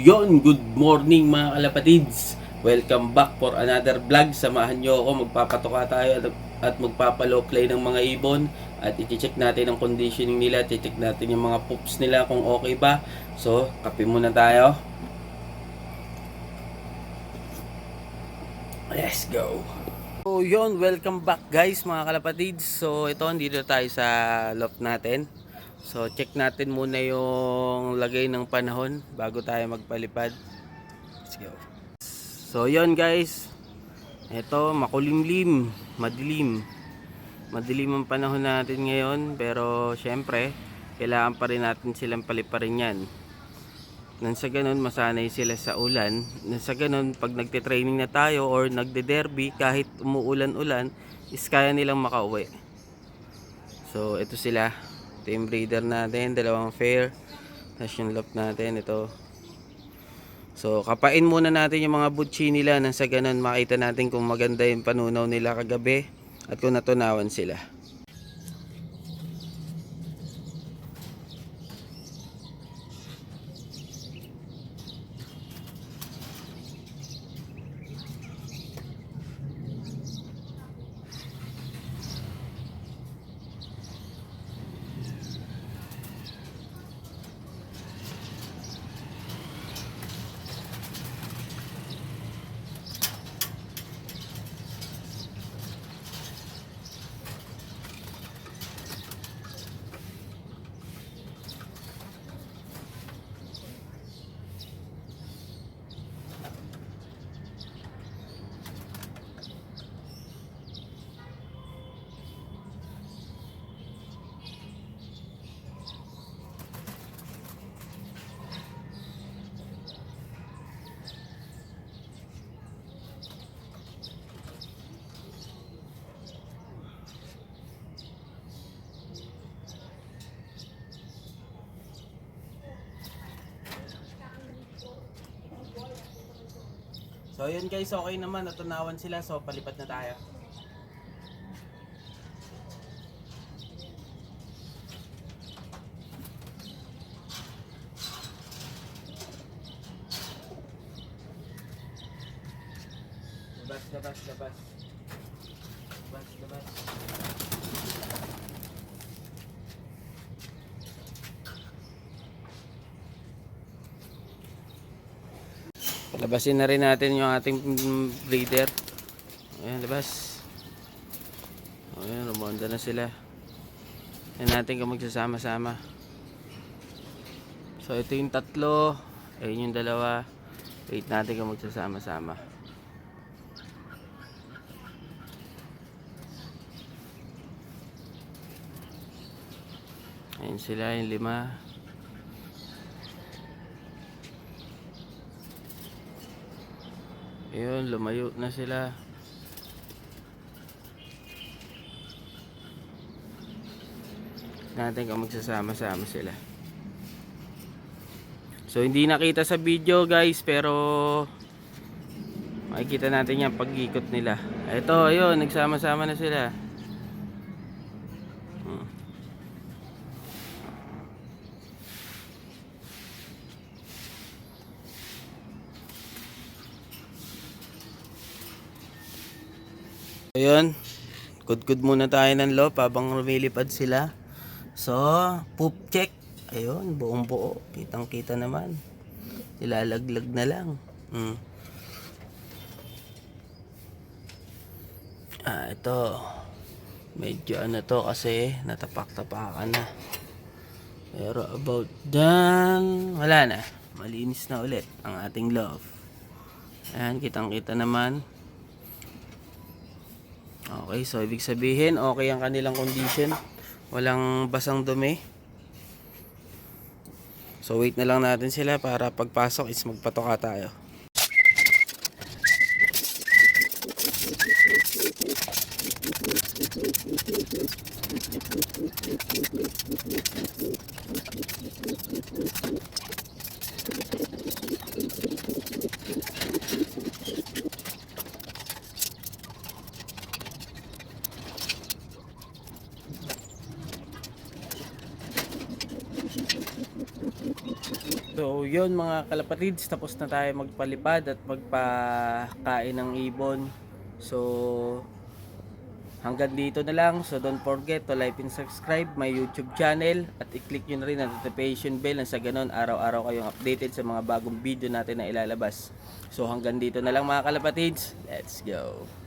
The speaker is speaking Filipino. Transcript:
Yon, good morning mga kalapatids. Welcome back for another vlog. Samahan nyo ako, magpapatoka tayo at magpapalow play ng mga ibon. At i-check natin ang conditioning nila, i-check natin yung mga poops nila kung okay ba. So, kape muna tayo. Let's go. So yon, welcome back guys mga kalapatids. So ito, dito tayo sa loft natin. So check natin muna yung lagay ng panahon bago tayo magpalipad. Let's go. So yon guys, ito makulimlim, madilim. Madilim ang panahon natin ngayon, pero syempre kailangan pa rin natin silang paliparin yan. Nang sa ganun masanay sila sa ulan. Nang sa ganun pag nagte-training na tayo or nagde-derby, kahit umuulan-ulan is kaya nilang makauwi. So ito sila, team breeder natin, dalawang fair. Tapos yung loft natin ito. So kapain muna natin yung mga butchi nila, nang sa ganun makita natin kung maganda yung panunaw nila kagabi at kung natunawan sila. So yun guys, okay naman, natunawan sila, so palipat na tayo. Labas. Palabasin na rin natin yung ating breeder. Ayan, labas. Ayan, rumonda na sila. Ayan natin kung magsasama-sama. So ito yung tatlo. Ayan yung dalawa. Wait natin kung magsasama-sama. Ayan sila, yung 5. Ayun, lumayo na sila. Natin kung magsasama-sama sila. So hindi nakita sa video guys, pero makikita natin yan pag-ikot nila. Ito, ayun, nagsama-sama na sila. Ayun, good muna tayo ng loop habang lumilipad sila. So, poop check. Ayun, buong buo. Kitang kita naman. Ilalaglag na lang. Ito. Medyo ano to kasi natapak-tapakan na. Pero about done, wala na. Malinis na ulit ang ating love. Ayan, kitang kita naman. Okay, so ibig sabihin okay ang kanilang condition, walang basang dumi. So wait na lang natin sila para pagpasok is magpatoka tayo. So yun mga kalapatids, tapos na tayo magpalipad at magpakain ng ibon. So hanggang dito na lang. So don't forget to like and subscribe my YouTube channel at i-click nyo na rin ang notification bell nang sa ganun araw-araw kayong updated sa mga bagong video natin na ilalabas. So hanggang dito na lang mga kalapatids. Let's go!